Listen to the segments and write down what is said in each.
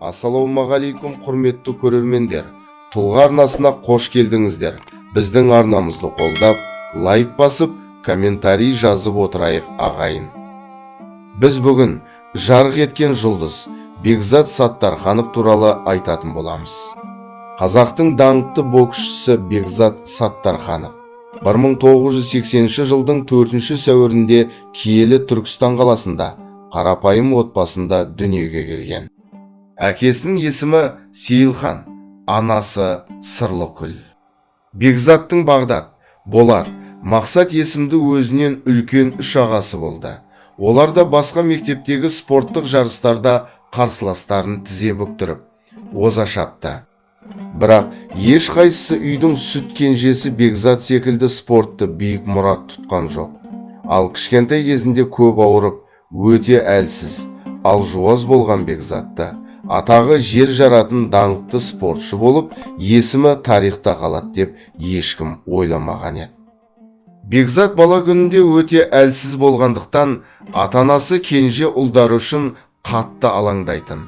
Ассалаумағалейкум құрметті көрермендер. Тұлға арнасына қош келдіңіздер. Біздің арнамызды қолдап, лайк басып, комментарий жазып отырайық ағайын. Біз бүгін жарық еткен жұлдыз Бекзат Саттарханов туралы айтатын боламыз. Қазақтың даңқты боксшысы Бекзат Саттарханов 1980 жылдың 4 сәуірінде киелі Түркістан қаласында қарапайым отбасында дүниеге келген. Әкесінің есімі Сейілхан, анасы Сырлыкүл. Бекзаттың Бағдат, Болат, Мақсат есімді өзінен үлкен үш ағасы болды. Олар да басқа мектептегі спорттық жарыстарда қарсыластарын тізе бүктіріп, оза шапты. Бірақ ешқайсысы үйдің сүт кенжесі Бекзат секілді спортты биік мұрат тұтқан жоқ. Ал кішкентай кезінде көп ауырып, өте әлсіз, алжуаз болған Бекзатты атағы жер жаратын даңқты спортшы болып, есімі тарихта қалады деп ешкім ойламаған еді. Бекзат бала күнінде өте әлсіз болғандықтан, ата-анасы кенже ұлдары үшін қатты алаңдайтын.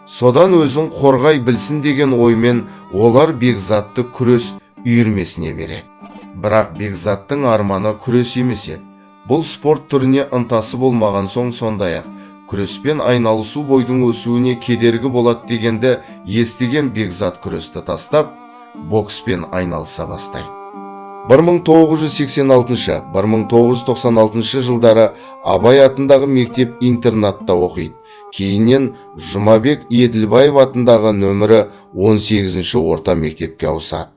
Содан өзін қорғай білсін деген оймен олар Бекзатты күрес үйірмесіне береді. Бірақ Бекзаттың арманы күрес емес еді. Бұл спорт түріне ынтасы болмаған соң, сондай-ақ күреспен айналысу бойдың өсуіне кедергі болады дегенді естіген Бекзат күресті тастап, бокспен айналыса бастайды. 1986-1996 жылдары Абай атындағы мектеп-интернатта оқиды. Кейіннен Жұмабек Еділбаев атындағы нөмірі 18 орта мектепке ауысады.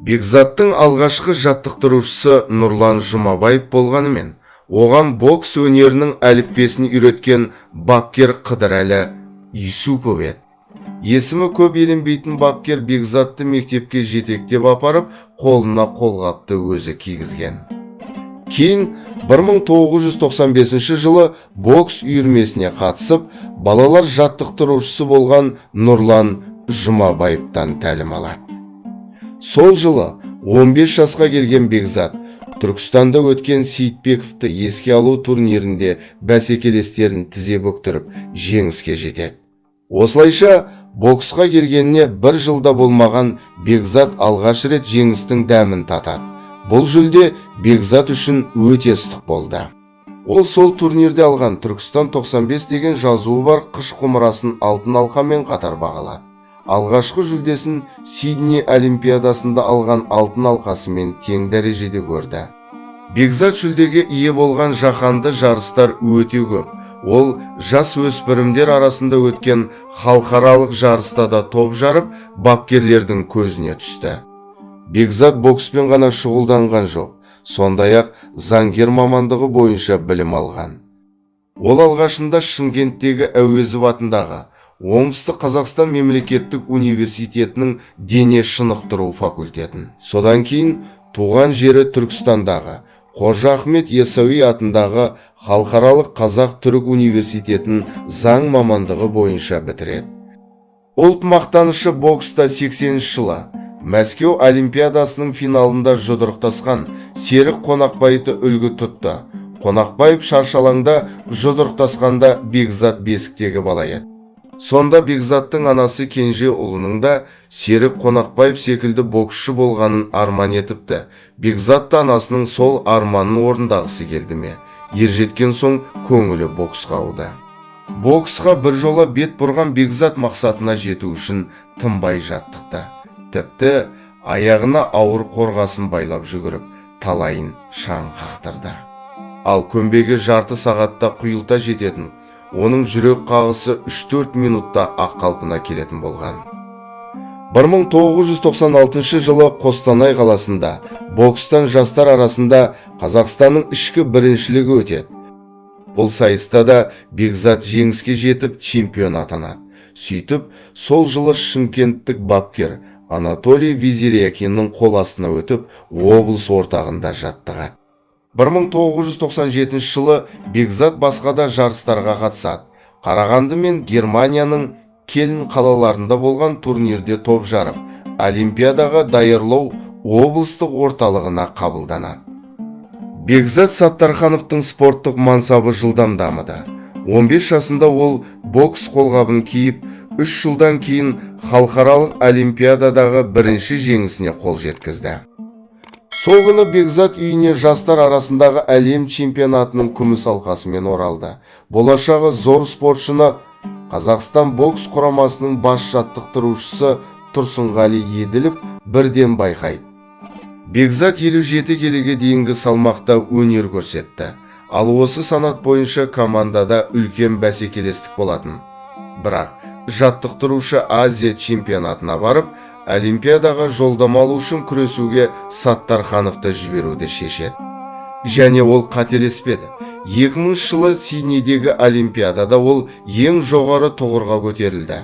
Бекзаттың алғашқы жаттықтырушысы Нұрлан Жұмабаев болғанымен, оған бокс өнерінің әліппесін үйреткен бапкер Қыдырәлі Юсупов еді. Есімі көп еленбейтін бапкер Бекзатты мектепке жетектеп апарып, қолына қолғапты өзі кигізген. Кейін 1995 жылы бокс үйірмесіне қатысып, балалар жаттықтырушысы болған Нұрлан Жұмабаевтан тәлім алады. Сол жылы 15 жасқа келген Бекзат Түркістанда өткен Сейітбековті еске алу турнирінде бәсекелестерін тізе бүктіріп жеңіске жетеді. Осылайша боксқа келгеніне бір жылда болмаған Бекзат алғаш рет жеңістің дәмін татады. Бұл жүлде Бекзат үшін өте ыстық болды. Ол сол турнирде алған Түркістан 95 деген жазуы бар қыш құмырасын алтын алқамен қатар бағалады. Алғашқы жүлдесін Сидней олимпиадасында алған алтын алқасымен тең дәрежеде көрді. Бекзат жүлдеге ие болған жаһанды жарыстар өте көп. Ол жас өспірімдер арасында өткен халықаралық жарыста да топ жарып, бапкерлердің көзіне түсті. Бекзат бокспен ғана шұғылданған жоқ, сондай-ақ заңгер мамандығы бойынша білім алған. Ол алғашында Шымкенттегі Әуезов атындағы Оңтүстік Қазақстан мемлекеттік университетінің дене шынықтыру факультетін. Содан кейін туған жері Түркістандағы Қожа Ахмет Яссауи атындағы Халықаралық Қазақ-Түрік университетін заң мамандығы бойынша бітіреді. Ұлт мақтанышы бокста 80 жылы Мәскеу олимпиадасының финалында жұдырықтасқан Серік Қонақбаевты үлгі тұтты. Қонақбаев шаршалаңда жұдырықтасқанда Бекзат бесіктегі бала еді. Сонда Бекзаттың анасы кенже ұлының да Серік Қонақбаев секілді боксшы болғанын арман етіпті. Бекзатты анасының сол арманын орындағысы келді ме? Ержеткен соң көңілі боксқа ауды. Боксқа бір жола бет бұрған Бекзат мақсатына жету үшін тынбай жаттықты. Тіпті аяғына ауыр қорғасын байлап жүгіріп, талайын шаң қақтырды. Ал көмбеге жарты сағатта құйылта жететін, оның жүрек қағысы 3-4 минутта ақ қалпына келетін болған. 1996 жылы Қостанай қаласында бокстан жастар арасында Қазақстанның ішкі біріншілігі өтеді. Бұл сайыста да Бекзат жеңіске жетіп чемпион атанады. Сөйтіп, сол жылы шымкенттік бапкер Анатолий Визирякиннің қол астына өтіп, облыс ортағында жаттығады. 1997 жылы Бекзат басқа да жарыстарға қатысады. Қарағанды мен Германияның Кельн қалаларында болған турнирде топ жарып, олимпиадаға даярлау облыстық орталығына қабылданады. Бекзат Саттархановтың спорттық мансабы жылдам дамыды. 15 жасында ол бокс қолғабын киіп, 3 жылдан кейін халықаралық олимпиададағы бірінші жеңісіне қол жеткізді. Сол күні Бекзат үйіне жастар арасындағы әлем чемпионатының күміс алқасымен оралды. Болашағы зор спортшыны Қазақстан бокс құрамасының бас жаттықтырушысы Тұрсынғали Еділов бірден байқайды. Бекзат 57 келіге дейінгі салмақта өнер көрсетті. Ал осы санат бойынша командада үлкен бәсекелестік болатын. Бірақ жаттықтырушы Азия чемпионатына барып, олимпиадаға жолдама алу үшін күресуге Саттархановты жіберуді шешеді. Және ол қателеспеді. 2000 жылы Сиднейдегі олимпиадада ол ең жоғары тұғырға көтерілді.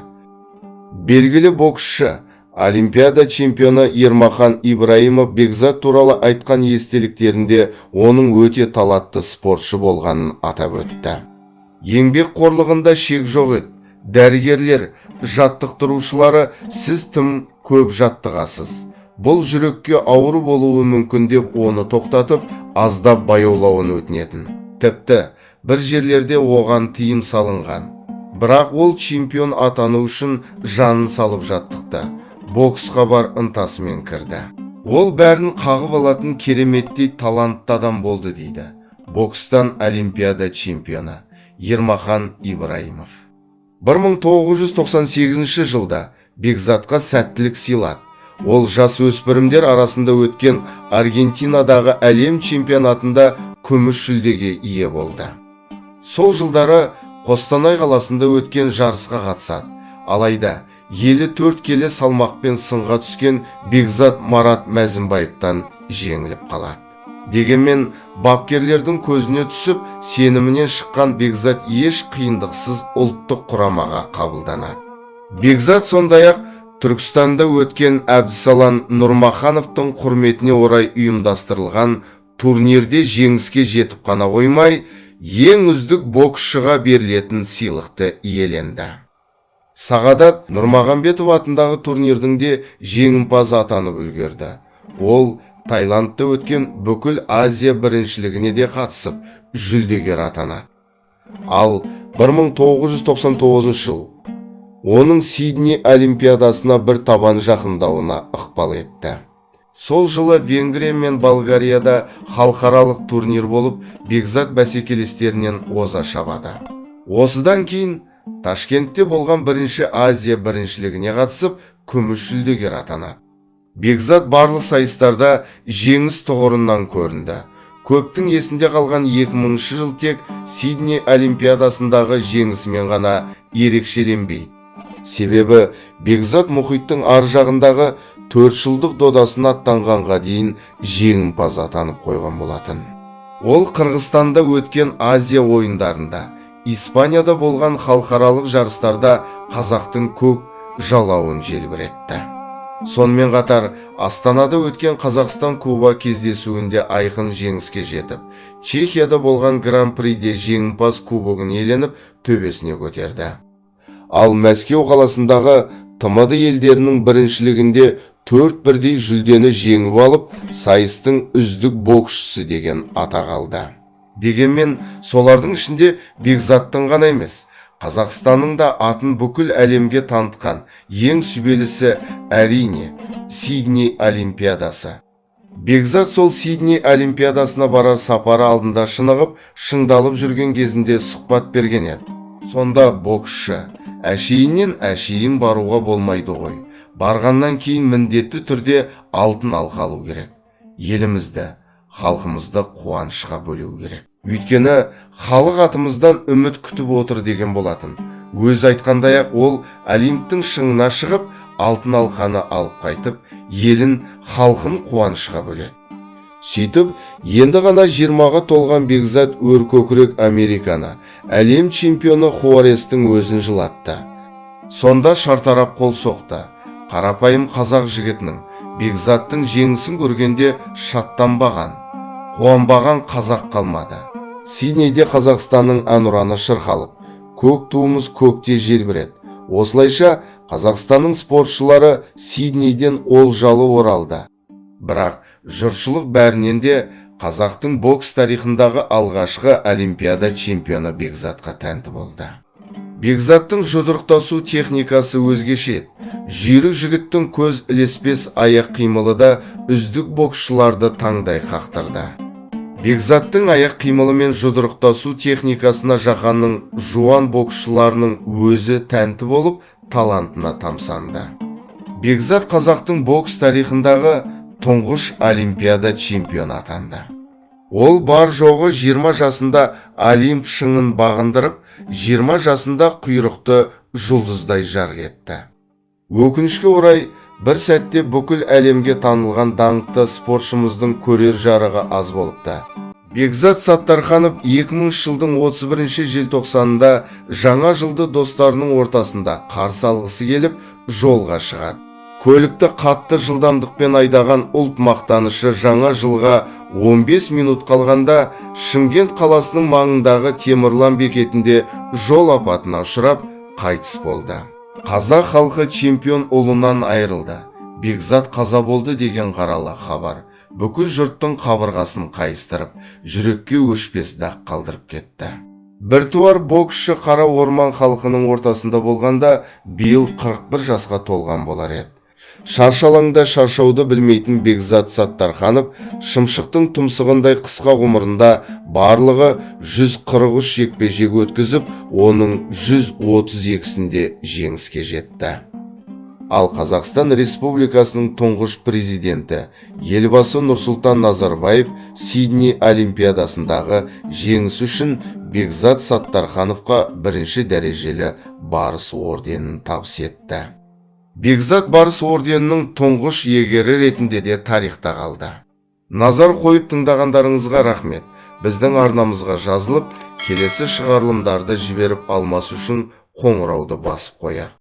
Белгілі боксшы, олимпиада чемпионы Ермахан Ибраимов Бекзат туралы айтқан естеліктерінде оның өте талантты спортшы болғанын атап өтті. Еңбек қорлығында шек жоқ еді. Дәрігерлер, жаттықтырушылары, сіз тым көп жаттығасыз. Бұл жүрекке ауыр болуы мүмкін деп оны тоқтатып, аздап баяулауын өтінетін. Тіпті бір жерлерде оған тыйым салынған. Бірақ ол чемпион атану үшін жанын салып жаттықты. Боксқа бар ынтасымен кірді. Ол бәрін қағып алатын кереметтей талантты адам болды дейді бокстан олимпиада чемпионы Ермахан Ибраимов. 1998 жылда Бекзатқа сәттілік сыйлады. Ол жас өспірімдер арасында өткен Аргентинадағы әлем чемпионатында күміс жүлдеге ие болды. Сол жылдары Қостанай қаласында өткен жарысқа қатысады. Алайда 54 келі салмақпен сынға түскен Бекзат Марат Мәзімбаевтан жеңіліп қалады. Дегенмен бапкерлердің көзіне түсіп, сенімінен шыққан Бекзат еш қиындықсыз ұлттық құрамаға қабылданады. Бекзат сондай-ақ Түркістанда өткен Әбдісалан Нұрмахановтың құрметіне орай ұйымдастырылған турнирде жеңіске жетіп қана қоймай, ең үздік боксшыға берілетін сыйлықты иеленді. Сағадат Нұрмағамбетов атындағы турнирдің де жеңімпаз атанып үлгерді. Ол Таиландта өткен бүкіл Азия біріншілігіне де қатысып, жүлдегер атанады. Ал 1999 жыл оның Сидней олимпиадасына бір табан жақындауына ықпал етті. Сол жылы Венгрия мен Болгарияда халықаралық турнир болып, Бекзат бәсекелестерінен оза шабады. Осыдан кейін Ташкентте болған бірінші Азия біріншілігіне қатысып, күміс жүлдегер атанады. Бекзат барлық сайыстарда жеңіс тұғырынан көрінді. Көптің есінде қалған 2000 жыл тек Сидней олимпиадасындағы жеңісімен ғана ерекшеленбейді. Себебі Бекзат мұхиттың ар жағындағы 4 жылдық додасын аттанғанға дейін жеңімпаз атанып қойған болатын. Ол Қырғызстанда өткен Азия ойындарында, Испанияда болған халықаралық жарыстарда қазақтың көк жалауын желбіретті. Сонымен қатар Астанада өткен Қазақстан-Куба кездесуінде айқын жеңіске жетіп, Чехияда болған Гран-приде жеңімпаз кубогын иеленіп, төбесіне көтерді. Ал Мәскеу қаласындағы ТМД елдерінің біріншілігінде 4 бірдей жүлдені жеңіп алып, сайыстың үздік боксшысы деген атақ алды. Дегенмен, солардың ішінде Бекзаттың ғана емес, Қазақстанның да атын бүкіл әлемге танытқан ең сүбелісі әрине Сидней олимпиадасы. Бекзат сол Сидней олимпиадасына барар сапары алдында шынығып, шыңдалып жүрген кезінде сұхбат берген еді. Сонда боксшы, әшейіннен әшейін баруға болмайды ғой. Барғаннан кейін міндетті түрде алтын алқа алу керек. Елімізді, халқымызды қуанышқа бөлеу керек. Өйткені халық атымыздан үміт күтіп отыр деген болатын. Өз айтқандай-ақ ол Олимптің шыңына шығып, алтын алқаны алып қайтып, елін, халқын қуанышқа бөледі. Сөйтіп, енді ғана 20-ға толған Бекзат өркөкірек Американы, әлем чемпионы Хуарестің өзін жылатты. Сонда шартарап қол соқты. Қарапайым қазақ жігітінің Бекзаттың жеңісін көргенде шаттанбаған, қуанбаған қазақ қалмады. Сиднейде Қазақстанның әнұраны шырқалып, көк туымыз көкте желбіреді. Осылайша Қазақстанның спортшылары Сиднейден олжалы оралды. Бірақ жұртшылық бәрінен де қазақтың бокс тарихындағы алғашқы олимпиада чемпионы Бекзатқа тәнті болды. Бекзаттың жұдырықтасу техникасы өзгеше еді. Жүйрік жігіттің көз ілеспес аяқ қимылы да үздік боксшыларды таңдай қақтырды. Бекзаттың аяқ қимылы мен жұдырықтасу техникасына жаһанның жуан боксшыларының өзі тәнті болып, талантына тамсанды. Бекзат қазақтың бокс тарихындағы тұңғыш олимпиада чемпионы атанды. Ол бар жоғы 20 жасында Олимп шыңын бағындырып, 20 жасында құйрықты жұлдыздай жарқ етті. Өкінішке орай, бір сәтте бүкіл әлемге танылған даңқты спортшымыздың көрер жарығы аз болыпты. Бекзат Саттарханов 2000 жылдың 31 желтоқсанында жаңа жылды достарының ортасында қарсы алғысы келіп, жолға шығады. Көлікті қатты жылдамдықпен айдаған ұлт мақтанышы жаңа жылға 15 минут қалғанда Шымкент қаласының маңындағы Темірлан бекетінде жол апатына ұшырап қайтыс болды. Қазақ халқы чемпион ұлынан айырылды. Бекзат қаза болды деген қаралы хабар бүкіл жұрттың қабырғасын қайыстырып, жүрекке өшпес дақ қалдырып кетті. Біртуар боксшы Қара Орман халқының ортасында болғанда биыл 41 жасқа толған болар еді. Шаршалаңда шаршауды білмейтін Бекзат Саттарханов шымшықтың тұмсығындай қысқа ғұмырында барлығы 143 жекпе-жек өткізіп, оның 132-сінде жеңіске жетті. Ал Қазақстан Республикасының тұңғыш президенті елбасы Нұрсұлтан Назарбаев Сидней олимпиадасындағы жеңісі үшін Бекзат Саттархановқа бірінші дәрежелі барыс орденін табыс етті. Бекзат барыс орденінің тұңғыш иегері ретінде де тарихта қалды. Назар қойып тыңдағандарыңызға рахмет. Біздің арнамызға жазылып, келесі шығарылымдарды жіберіп алмас үшін қоңырауды басып қояйық.